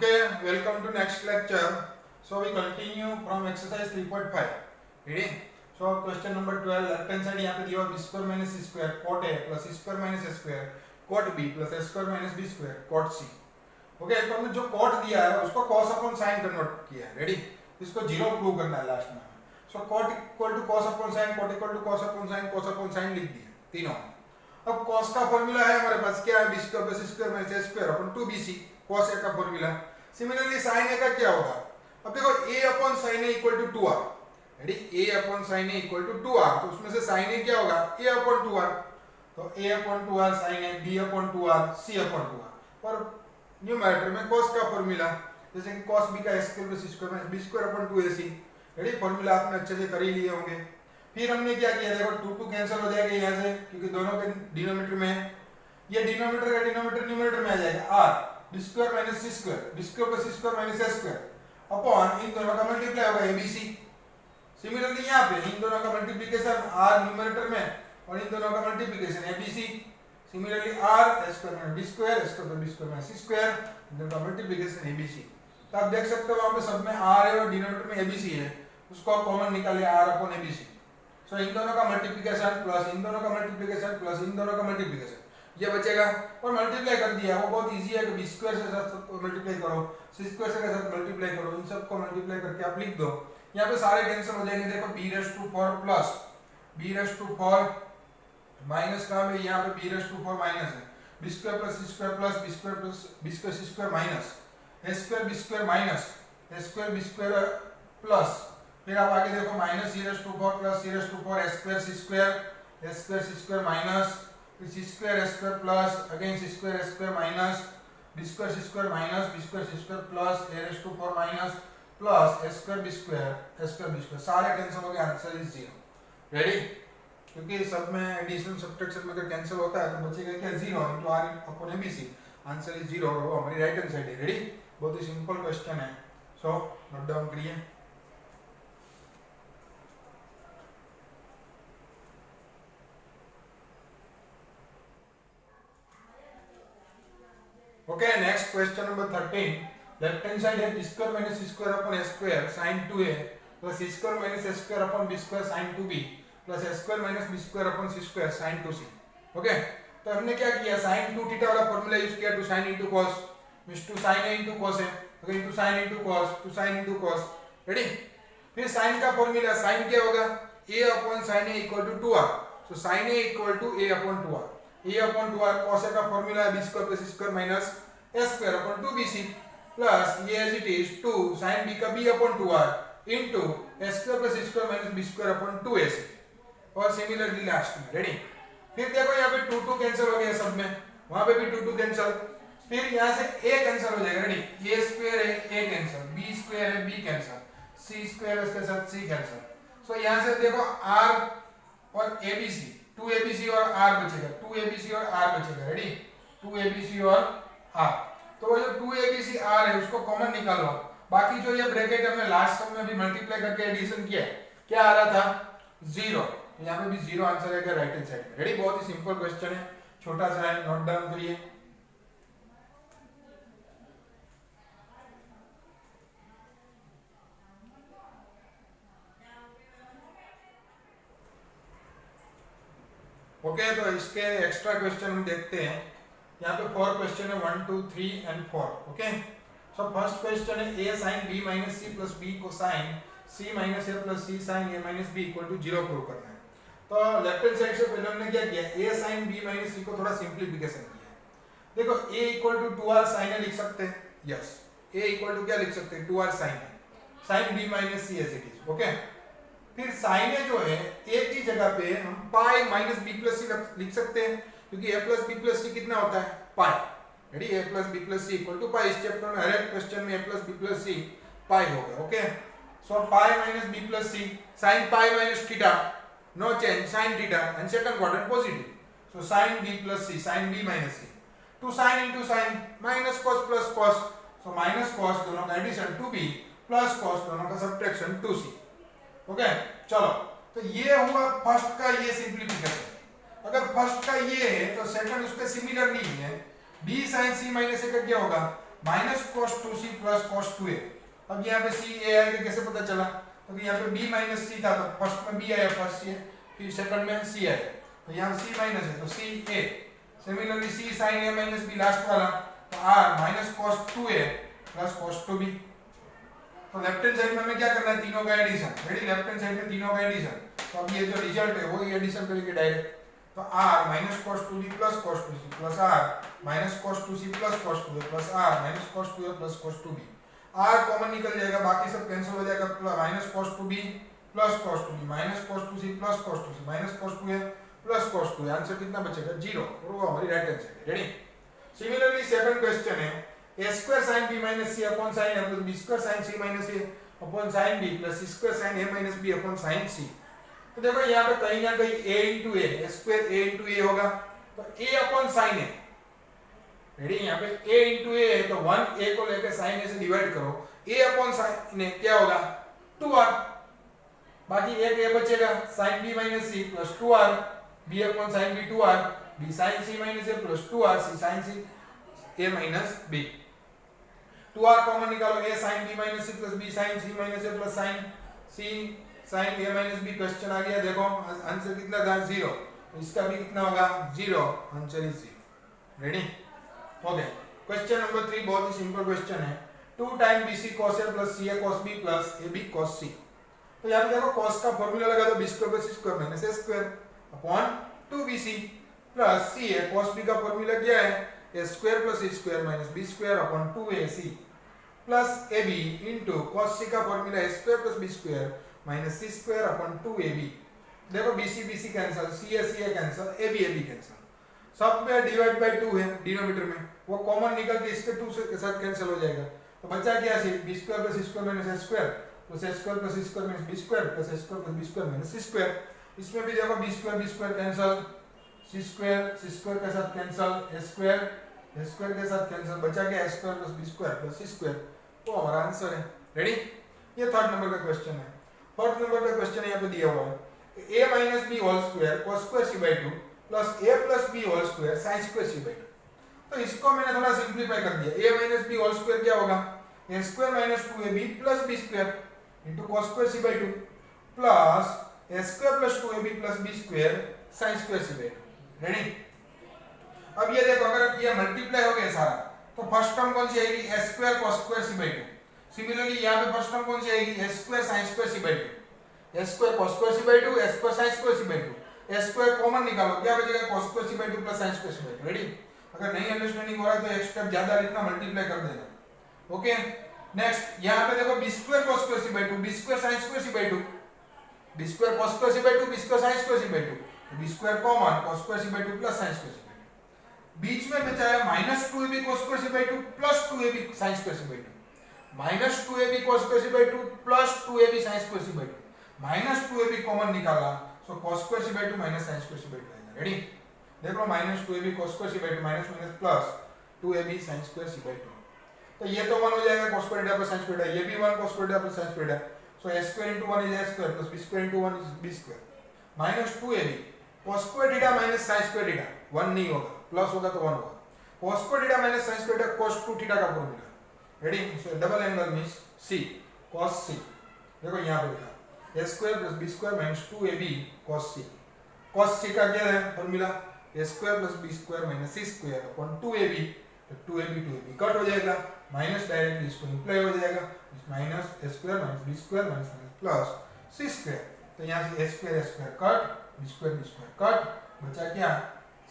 Okay, welcome to next lecture. So we continue from exercise 3.5. Ready? So question number 12. Left hand side यहाँ पे दिया b square minus c square cot a plus c square minus a square cot b plus a square minus b square cot c. Okay, तो हमने जो cot दिया है उसको cos upon sin convert किया है. Ready? इसको जीरो प्रूव करना है लास्ट में. So cot equal to cos upon sin, cot equal to cos upon sin लिख दिया तीनों. अब cos का फॉर्मूला है हमारे पास क्या है b square plus c square minus a square upon 2bc. cos a का फॉर्मूला. सिमिलरली sin a का क्या होगा? अब देखो a upon sin a equal to 2r. Ready? a upon sin a equal to 2r. तो उसमें से sin a क्या होगा? a upon 2r. तो a upon 2r sin a, b upon 2r, c upon 2r. और numerator में cos का formula जैसे कि cos b का a square plus c square minus b square upon 2ac. Ready? Formula आपने अच्छे से कर ही लिए होंगे. फिर हमने क्या किया? देखो 2 कैंसिल हो जाएगा यहाँ से क्योंकि दोनों के डिनोमिनेटर में है. ये डिनोमिनेटर का डिनोमिनेटर न्यूमरेटर में आ जाएगा r b square minus c square, b square plus c square minus a square upon इन दोनों का मल्टीप्लाई होगा abc. सिमिलरली यहाँ पे इन दोनों का मल्टीप्लिकेशन r न्यूमरेटर में और इन दोनों का multiplication abc. Similarly r a square minus b square, a square plus b square minus c square इन दोनों का मल्टीप्लिकेशन abc. तो आप देख सकते हो वहाँ पे सब में r है और डिनोमिनेटर में abc है, उसको आप कॉमन निकालिए r अपॉन abc. सो इन दोनों का मल्टीप्लिकेशन प्लस इन दोनों का मल्टीप्लिकेशन प्लस इन दोनों का मल्टीप्लिकेशन ये बचेगा और मल्टीप्लाई कर दिया. वो बहुत इजी है कि b स्क्वायर से साथ मल्टीप्लाई करो, c स्क्वायर से साथ मल्टीप्लाई करो, इन सब को मल्टीप्लाई करके आप लिख दो. यहाँ पे सारे कैंसिल हो जाएंगे. देखो b raise to 4 plus b raise to 4 minus का है यहाँ पे b रेज़ टू 4 माइनस है. b square plus c square plus b square c square minus a square b square minus a square b square plus फिर आप आगे देखो minus c raise to 4 plus c raise to 4 a square c square minus c square a square plus again c square a square minus b square c square minus b square c square plus a raise to 4 minus plus a square b square सारे cancel हो गए. Answer is 0. Ready? क्योंकि सब में addition subtraction में अगर cancel होता है तो बचेगा क्या? 0 into r upon abc. Answer is 0 और वो हमारी राइट हैंड साइड है. रेडी? बहुत ही सिंपल क्वेश्चन है. सो नोट डाउन करिए. Okay, next question number 13. Left hand side है b square minus c square upon a square sin 2a plus c square minus a square upon b square sin 2b plus a square minus b square upon c square sin 2c. Okay? तो हमने क्या किया? sin 2 theta वाला formula use किया. to sin into cos means to sin a into cos a. okay, to sin into cos, to sin into cos. Ready? फिर sin का formula sin क्या होगा? a upon sin a equal to 2r. so sin a equal to a upon 2r. a upon 2r cos a का formula है b square plus c square minus a square upon 2bc plus ये as it is 2 sin b का b upon 2r into a square plus c square minus b square upon 2ac. और similarly last में. Ready? फिर देखो यहाँ पे 2 cancel हो गया सब में, वहां पे भी 2 कैंसिल. फिर यहाँ से a कैंसिल हो जाएगा. रेडी? a स्क्वायर है a कैंसिल, b स्क्वायर है b कैंसिल, c स्क्वायर है उसके साथ c कैंसिल. सो यहाँ से देखो r और abc 2abc और r बचेगा, 2abc और r बचेगा. रेडी? 2abc और r. तो वो जो 2abc r है उसको कॉमन निकालो. बाकी जो ये ब्रैकेट हमने लास्ट सम में भी मल्टीप्लाई करके एडिशन किया है, क्या आ रहा था? 0. यहाँ पे भी 0 आंसर है राइट हैंड साइड में. रेडी? बहुत ही सिंपल क्वेश्चन है, छोटा सा है. नोट डाउन करिए. ओके, तो इसके एक्स्ट्रा क्वेश्चन हम देखते हैं. यहाँ पे 4 क्वेश्चन है, 1 2 3 and 4. Okay, so first question है a sin b minus c plus b cosine c minus a plus c sin a minus b equal to 0 prove करना है. तो लेफ्ट हैंड साइड से पहले हमने क्या किया? a sin b minus c को थोड़ा सिंप्लीफिकेशन किया. देखो a equal to 2r sin a लिख सकते हैं. यस, a equal to क्या लिख सकते हैं? 2r sin a sin b minus c as it is. Okay, फिर sin a जो है a की जगह पे हम pi minus b plus c लिख सकते हैं क्योंकि a plus b plus c कितना होता है? Pi. Ready? a plus b plus c equal to pi. इस चैप्टर में हर एक क्वेश्चन में a plus b plus c pi होगा. Okay, so pi minus b plus c sin pi minus theta no change sin theta and second quadrant positive. So sin b plus c sin b minus c two sin into sin minus cos plus cos. So minus cos दोनों का addition 2b plus cos दोनों का subtraction 2c. Okay, चलो. तो ये हुआ first का ये सिंप्लीफिकेशन. अगर फर्स्ट का ये है तो सेकंड उसके सिमिलर नहीं है. b sin c minus a का क्या होगा? Minus cos 2c plus cos 2a। अब यहाँ पे c a आएगा, कैसे पता चला? तो यहाँ पे b माइनस c था, तो फर्स्ट में b आया, फर्स्ट c, फिर सेकंड में c आया, तो यहाँ c माइनस है तो c a। Similarly c sin a minus b last वाला, तो r minus cos 2a plus cos 2b। तो लेफ्ट हैंड साइड में हमें क्या करना है? तीनों का addition. Ready? Left hand side में तीनों का एडिशन, तो अब ये जो रिजल्ट है वो एडिशन करेंगे डायरेक्ट। तो r minus cos 2b plus cos 2c plus r minus cos 2c plus cos 2a plus r minus cos 2a plus cos 2b। r common निकल जाएगा, बाकी सब कैंसिल हो जाएगा। Minus cos 2b plus cos 2b minus cos 2c plus cos 2c minus cos 2a plus cos 2a। Answer कितना बचेगा? 0। और वो हमारी राइट हैंड साइड है। रेडी? सिमिलरली सेकंड क्वेश्चन है a square sin b minus c upon sin a plus b square sin c minus a upon sin b plus c square sin a minus b upon sin c। तो देखो यहाँ पे कहीं ना कहीं a into a square a into a होगा, तो a upon sin a। Ready? यहाँ पे a into a है, तो 1 a को लेकर sin a से डिवाइड करो, a upon sin a क्या होगा? 2r। बाकी एक a बचेगा, sin b minus c plus 2r, b upon sin b 2r, b sin c minus a plus 2r, c sin c a minus b। 2r common निकालो, a sin b minus c plus b sin c minus a plus sin c sin a minus b। Question आ गया, देखो answer कितना था? 0। इसका भी कितना होगा? 0। Answer is 0। Ready? Okay, question number 3 बहुत ही सिंपल क्वेश्चन है। 2 time bc cos a plus ca cos b plus ab cos c। तो यहाँ पे देखो cos का फॉर्मूला लगा दो, b square plus c square minus a square upon 2bc plus ca cos b का फॉर्मूला क्या है? a square plus c square minus b square upon 2ac plus ab into cos c का formula a square plus b square minus c square upon 2ab। देखो bc bc cancel, ca ca cancel, ab ab cancel, सब में divide by 2 है denominator में, वो common निकल के इसके 2 से के साथ कैंसिल हो जाएगा। तो बचा क्या? b square plus c square minus a square plus a square plus c square minus b square plus a square plus b square minus c square. इसमें भी देखो b square cancel, c square के साथ cancel, a square के साथ cancel, बचा क्या? a square plus b square plus c square. वो हमारा आंसर है। रेडी? ये थर्ड नंबर का क्वेश्चन है। फोर्थ नंबर का क्वेश्चन यहाँ पे दिया हुआ है a minus b whole square cos square c by 2 plus a plus b whole square sin square c by 2। तो इसको मैंने थोड़ा सिंपलीफाई कर दिया। a minus b whole square क्या होगा? a square minus 2ab plus b square into cos square c by 2 plus a square plus 2ab plus b square sin square c by 2। Ready? अब ये देखो, अगर ये multiply हो गया सारा, तो फर्स्ट टर्म कौन सी आएगी? a square cos square c by 2। Similarly यहाँ पे फर्स्ट टर्म कौन सी आएगी? a square sin square c by 2, a square cos square c by 2, a square sin square c by 2। a square common निकालो, क्या बचेगा? cos square c by 2 plus sin square c by 2। Ready? अगर नहीं understanding हो रहा है तो एक स्टेप ज्यादा लिखना, मल्टीप्लाई कर देना। ओके, नेक्स्ट यहाँ पे देखो b square cos square c by 2, b square sin square c by 2, b square cos square c by 2, b square sin square c by 2, b square common cos square c by 2 plus sin square c by 2। बीच में बचा है minus 2ab cos square c by 2 plus 2ab sin square c by 2, minus 2ab cos square c by 2 plus 2ab sin square c by 2, minus 2ab common निकाला, so cos square c by 2 minus sin square c by 2 आएगा। Ready? देख लो, minus 2ab cos square c by 2 minus minus plus 2ab sin square c by 2। तो ये तो 1 हो जाएगा cos square theta plus sin square theta, ये भी 1 cos square theta plus sin square theta, so a square into 1 is a square plus b square into 1 is b square minus 2ab cos square theta minus sin square theta, 1 नहीं होगा, plus होगा तो 1 होगा, cos square theta minus sin square theta cos 2 theta का formula. Ready? So double angle means c cos c। देखो यहाँ पे लिखा a square plus b square minus 2ab cos c। cos c का क्या है formula? a square plus b square minus c square upon 2ab, तो 2ab cut हो जाएगा, माइनस डायरेक्टली इसको इंप्लाई हो जाएगा, minus a square minus b square minus plus c square. तो यहाँ से a square cut, b square cut, बचा क्या?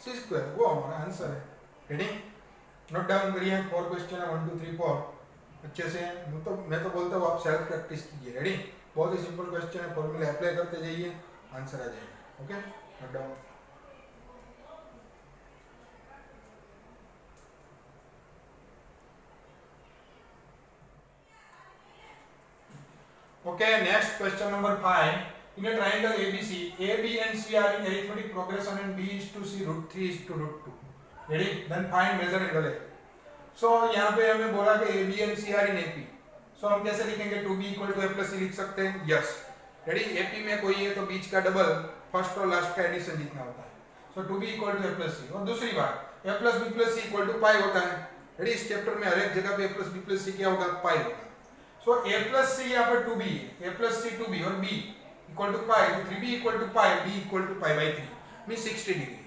c square. वो हमारा आंसर है। रेडी? नोट डाउन करिए। 4 क्वेश्चन है, 1 2 3 4 अच्छे से। मैं तो बोलता हूँ आप सेल्फ प्रैक्टिस कीजिए। रेडी? बहुत ही सिंपल क्वेश्चन है, फॉर्मूला अप्लाई करते जाइए, आंसर आ जाएगा। Okay, note down. Okay, next question number 5. In a triangle ABC, AB and C are in arithmetic progression and B is to C root 3 is to root 2. Ready? Then find measure angle A. So यहाँ पे हमें बोला कि AB and C are in AP. So हम कैसे लिखेंगे? 2B equal to A plus C लिख सकते हैं? Yes. Ready? AP में कोई है तो बीच का डबल, फर्स्ट और लास्ट का एडिशन जितना होता है। So 2B equal to A plus C. और दूसरी बात, A plus B plus C equal to पाई होता है। रेडी। इस चैप्टर में हर एक जगह पे a प्लस बी प्लस सी क्या होगा, पाई होगा। सो a प्लस सी यहाँ पर 2b है, a प्लस सी 2b और b इक्वल टू पाई, तो 3b equal to pi, b equal to pi by 3 mean 60 degree.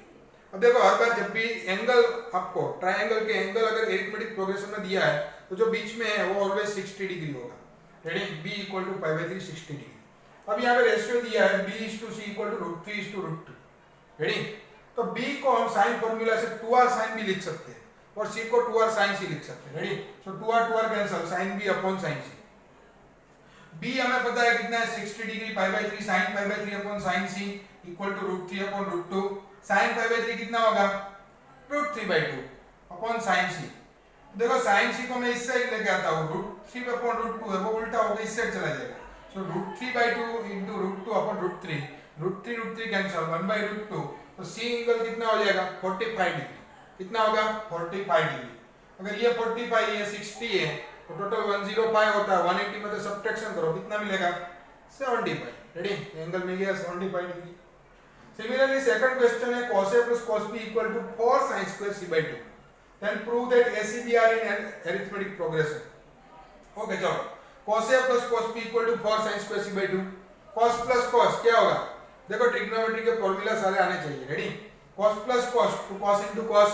अब देखो हर बार जब भी एंगल आपको ट्रायंगल के एंगल अगर एरिथमेटिक प्रोग्रेशन में दिया है तो जो बीच में है वो ऑलवेज 60 डिग्री होगा, ready. b equal to pi by 3 60 degree. अब यहाँ पे रेशियो दिया है b is to c equal to √3 is to √2, ready. तो b को हम साइन फॉर्मूला से 2r sin b लिख सकते हैं और c को 2r sin c लिख सकते हैं, ready. So 2r cancel, sin b upon sin c। b हमें पता है कितना है 60 degree, pi by 3 sin pi by 3 upon sin c equal to √3 upon √2। sin pi by 3 कितना होगा, √3/2 अपॉन sin c। देखो sin c को मैं इस साइड लेके आता हूं, √3 अपॉन √2 है वो उल्टा होगा, इस साइड चला जाएगा। सो √3/2 इनटू √2 अपॉन √3, √3 कैंसिल 1/√2। तो c एंगल कितना हो जाएगा 45 डिग्री, कितना होगा 45 डिग्री। अगर ये 45 है 60 है तो टोटल 105 होता है, 180 में से सब्ट्रैक्शन करो कितना मिलेगा 75, रेडी। एंगल मिल गया 75 डिग्री। सिमिलरली सेकंड क्वेश्चन है cos a plus cos b equal to 4 sin square c by 2, then prove that a c b are in arithmetic progression। Okay चलो, cos a plus cos b equal to 4 sin square c by 2, cos plus cos क्या होगा, देखो trigonometry के formula सारे आने चाहिए, ready. cos plus cos to cos into cos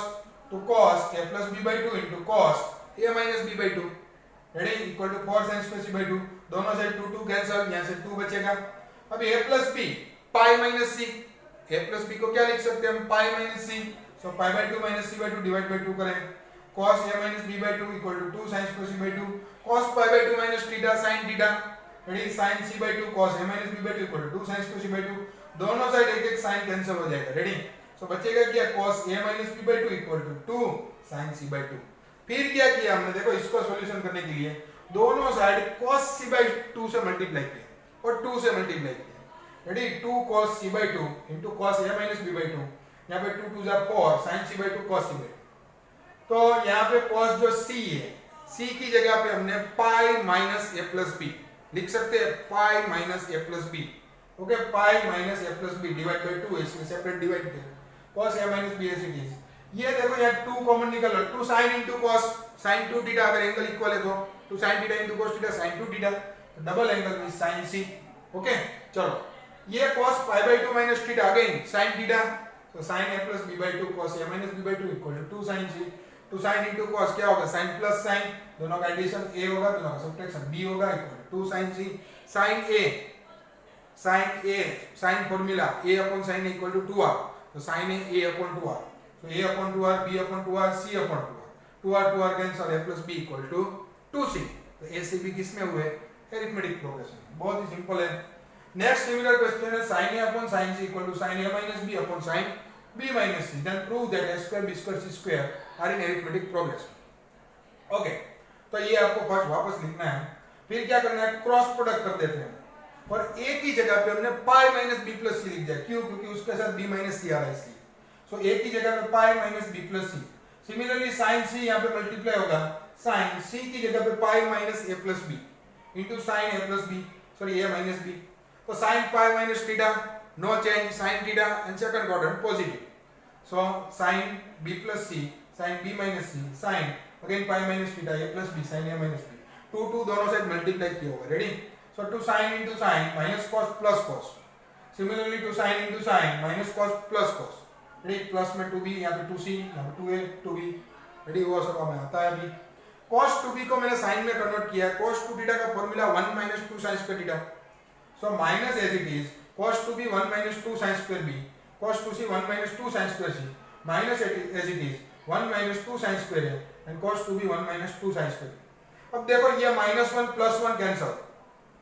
to cos a plus b by 2 into cos a minus b by 2, ready, equal to 4 sin square c by 2। दोनों side 2 cancel, यहां से 2 बचेगा। अब a plus b pi minus c, a plus b को क्या लिख सकते हैं हम, pi minus c। So pi by 2 minus c by 2 divide by 2 करें, cos a minus b by 2 equal to 2 sin square c by 2, cos pi by 2 minus theta sin theta, ready, sin c by 2 cos a minus b by 2 equal to 2 sin square c by 2। दोनों side एक एक sin cancel हो जाएगा, ready. सो बचेगा क्या, cos a minus b by 2 equal to 2 sin c by 2। फिर क्या किया हमने, देखो इसको सॉल्यूशन करने के लिए दोनों साइड cos c by 2 से मल्टीप्लाई किया और 2 से मल्टीप्लाई किया, ready. 2 cos c by 2 into cos a minus b by 2, यहाँ पे 2 2 जा 4 sin c by 2 cos c by 2। तो यहाँ पे cos जो c है, c की जगह पे हमने pi minus a plus b लिख सकते हैं, pi minus a plus b, okay. Pi minus a plus b divide by 2 इसमें सेपरेट डिवाइड किया, cos a minus b as it is। ये देखो यहाँ 2 कॉमन निकल रहा है, 2 sin into cos sin 2 theta, अगर एंगल इक्वल है तो 2 sin theta into cos theta sin 2 theta, double angle में sin c, ओके। चलो ये cos pi by 2 minus theta again sin theta, तो sin a plus b by 2 cos a minus b by 2 equal to 2 sin c। 2 sin into cos क्या होगा, sin plus sin, दोनों का addition a होगा, दोनों का सब्ट्रैक्शन b होगा, equal to 2 sin c। sin formula a upon sin a equal to 2r, तो sin a upon 2r, तो a upon 2r b upon 2r c upon 2r, 2r cancel, a plus b equal to 2c। तो a से b किस में हुए, arithmetic progression, बहुत ही simple है। नेक्स्ट सिमिलर क्वेश्चन है sin a upon sin c equal to sin a minus b upon sin b minus c, then prove that a square b square c square are in arithmetic progression। Okay, तो ये आपको first वापस लिखना है, फिर क्या करना है, क्रॉस प्रोडक्ट कर देते हैं और a की जगह पे हमने पाई माइनस b प्लस c लिख दिया, क्यों, क्योंकि उसके साथ b माइनस c आ रहा है इसलिए। सो a की जगह पे पाई minus b plus c। Similarly sin c यहाँ पे मल्टीप्लाई होगा, sin c की जगह पे pi minus a plus b into sin a plus b, sorry a minus b। तो sin pi minus theta no change, sin theta and second quadrant positive, so sin b plus c sin b minus c sin again pi minus theta a plus b sin a minus b, 2 2 दोनों side multiply किया होगा, ready. सो 2 sin into sin minus cos plus cos, similarly 2 sin into sin minus cos plus cos, ready. Plus में 2b, यहाँ पे 2c, यहाँ पे 2a 2b, ready. वो सब हमें आता है अभी। cos 2b को मैंने sin में कन्वर्ट किया है, cos 2 थीटा का formula 1 minus 2 sin square theta, so minus as it is cos 2b 1 minus 2 sin square b, cos 2c 1 minus 2 sin square c, minus as it is 1 minus 2 sin square a and cos 2b 1 minus 2 sin square b। अब देखो ये minus 1 plus 1 cancel,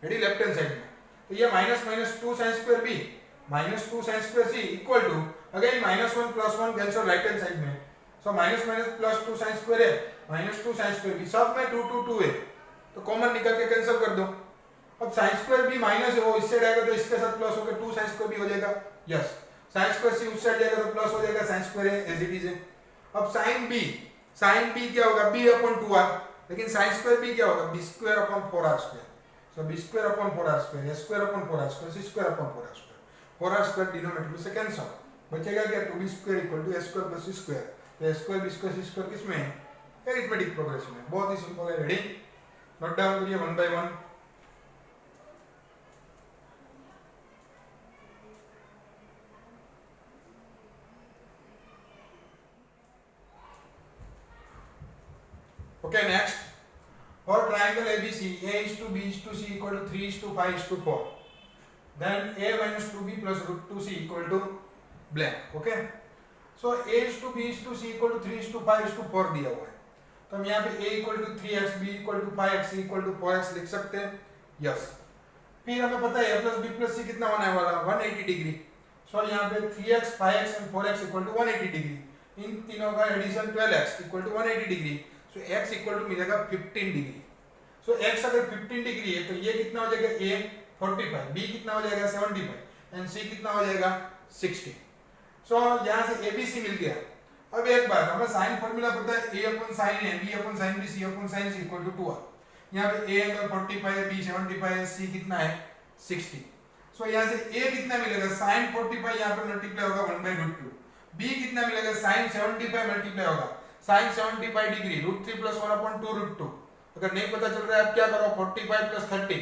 ready, left hand side में, तो ये minus minus 2 sin square b minus 2 sin square c equal to again minus 1 plus 1 cancel right hand side में, so minus minus plus 2 sin square a minus 2 sin square b, सब में 2 2 2 है, तो common निकल के कैंसिल कर दो। अब sin स्क्वायर b माइनस है, वो इससे जाएगा तो इसके साथ प्लस होकर 2 sin स्क्वायर b हो जाएगा, यस। sin स्क्वायर c उस साइड जाएगा तो प्लस हो जाएगा sin square a as it is है। अब sin b क्या होगा, b अपॉन 2r, लेकिन sin स्क्वायर b क्या होगा, b square upon 4r square, so b square upon 4r square, a square upon 4r square, c square upon 4r square, 4r square denominator में से cancel, बचेगा क्या, 2b square equal to a square plus c square, तो a square b square c square किसमें है, arithmetic progression है, बहुत ही सिंपल है। रेडी, नोट डाउन करिए one by one. Okay, next. For triangle ABC, A is to B is to C equal to 3 is to 5 is to 4. Then A minus 2B plus root 2C equal to blank. Okay. So A is to B is to C equal to 3 is to 5 is to 4 दिया हुआ है, तो हम यहाँ पे A equal to 3x, B equal to 5x, C equal to 4x लिख सकते हैं। यस, फिर हमें पता है A plus B plus C कितना होने वाला, 180 डिग्री। सो यहाँ पे 3x, 5x and 4x equal to 180 degree, इन तीनों का addition 12x equal to 180 degree. So x equal to मिलेगा 15 डिग्री। सो x अगर 15 डिग्री है तो ये कितना हो जाएगा, a 45, b कितना हो जाएगा 75 एंड c कितना हो जाएगा 60। सो यहाँ से abc मिल गया। अब एक बार हमें साइन फॉर्मूला पता है, a upon sine a, b upon sine b, c upon sine c equal to 2r। यहाँ पे a एंगल 45 है, b 75 है, c कितना है 60। सो यहाँ से a कितना मिलेगा, साइन 45 यहाँ पे मल्टीप्लाई होगा 1/√2, b कितना मिलेगा, साइन 75 मल्टीप्लाई होगा साइन 75 डिग्री √3 + 1/2 √2। अगर नहीं पता चल रहा है आप क्या करो, 45 + 30,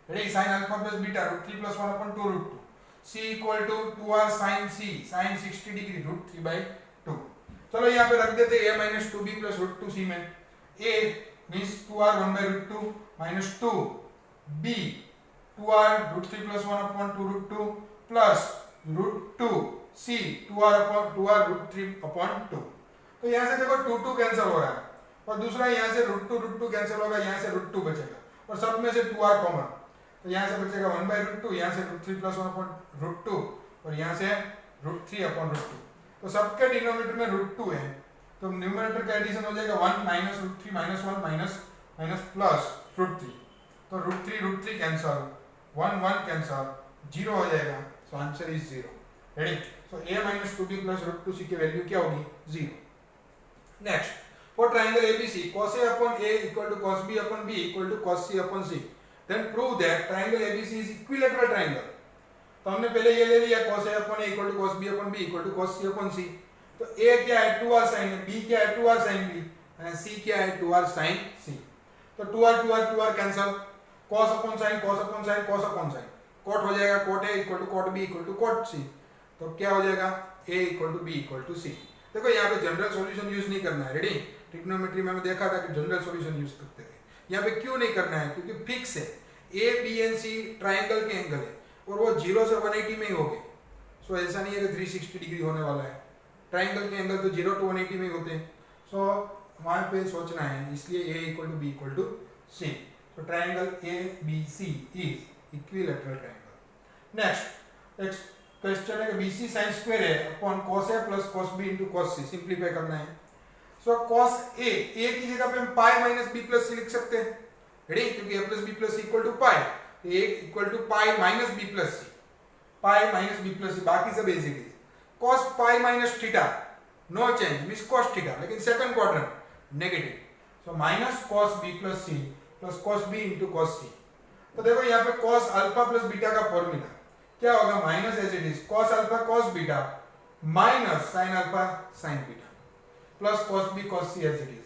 ready, sine alpha + beta √3 + 1/2 √2, c equal to 2r sin c, sine 60 degree √3/2। चलो यहाँ पे रख देते a - 2b + √2c में। a means 2r 1/√2 - 2, b 2r √3 + 1/2 √2 plus √2, c 2r √3/2। तो यहाँ से देखो 2 कैंसिल हो रहा है, और दूसरा यहाँ से √2 कैंसिल होगा, यहाँ से √2 बचेगा, और सब में से 2r कॉमन, तो यहाँ से बचेगा 1/√2, यहाँ से √3 + 1/√2 और यहाँ से √3/√2। तो सबके डिनोमिनेटर में √2 है, तो न्यूमरेटर का एडिशन हो जाएगा 1 - √3 - 1 प्लस √3, तो √3 कैंसिल, 1 कैंसिल, 0 हो जाएगा। So answer is 0। Ready, so a - 2b + √2c की वैल्यू क्या होगी, 0। Next, for triangle ABC, cos A upon A equal to cos B upon B equal to cos C upon C. Then prove that triangle ABC is equilateral triangle. तो हमने पहले ये ले लिया cos A upon A equal to cos B upon B equal to cos C upon C. तो A क्या है 2r sin A, B क्या है 2r sin B, and C क्या है 2r sin C. तो 2r cancel, cos upon sin, cos upon sin, cos upon sin, cot हो जाएगा cot A equal to cot B equal to cot C. तो क्या हो जाएगा, A equal to B equal to C. देखो यहाँ पे जनरल सॉल्यूशन यूज नहीं करना है। रेडी, ट्रिग्नोमेट्री में देखा था कि जनरल सॉल्यूशन यूज करते थे, यहाँ पे क्यों नहीं करना है, क्योंकि फिक्स है A B and C triangle के एंगल है और वो 0 से 180 में ही हो गए। सो ऐसा नहीं है कि 360 डिग्री होने वाला है, ट्राइंगल के एंगल तो 0 to 180 में ही होते हैं। सो वहाँ पे सोचना है, इसलिए A equal to B equal to C. So triangle A B C is equilateral triangle. Next question है BC sin स्क्वायर है upon cos A plus cos B into cos C, simplify करना है। सो cos A की जगह पे हम pi minus B plus C लिख सकते हैं। रेडी, क्योंकि A plus B plus C equal to pi, A equal to pi minus B plus C, pi minus B plus C, बाकी सब इज इट इज। cos पाई minus theta no change, means cos theta, लेकिन second quadrant negative, so minus cos B plus C plus cos B into cos C। तो देखो यहाँ पे cos alpha plus beta का formula क्या होगा, minus as it is cos alpha cos beta minus sin alpha sin beta plus cos b cos c as it is.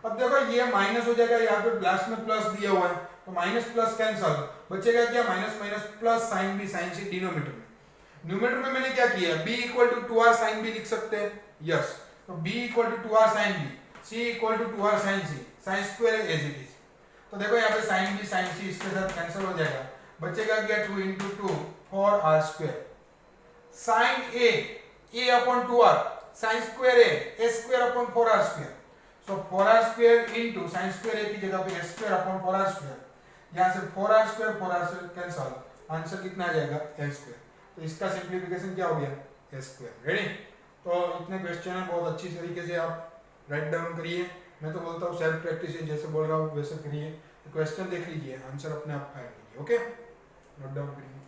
अब देखो ये माइनस हो जाएगा, यहाँ पे लास्ट में प्लस दिया हुआ है, तो माइनस प्लस कैंसिल, बचेगा क्या, minus minus plus sin b sin c denominator में। न्यूमरेटर में मैंने क्या किया, b equal to 2r sin b लिख सकते हैं, यस, तो b equal to 2r sin b, c equal to 2r sin c, sin square as it is. तो देखो यहाँ पे sin b sin c इसके साथ कैंसिल हो जाएगा, बचेगा क्या 2 into 2 4r square, sin a upon 2r, sin square a square upon 4r square, so 4r square into sin square a की जगह पे a square upon 4r square, यहाँ से 4r square कैंसिल, आंसर कितना आ जाएगा a square। तो इसका simplification क्या हो गया, a square। रेडी, तो इतने क्वेश्चन है, बहुत अच्छी तरीके से आप राइट डाउन करिए। मैं तो बोलता हूँ सेल्फ प्रैक्टिस जैसे बोल रहा हूँ वैसे करिए, क्वेश्चन देख लीजिए, आंसर अपने आप फाइंड कीजिए। ओके, नोट डाउन करिए।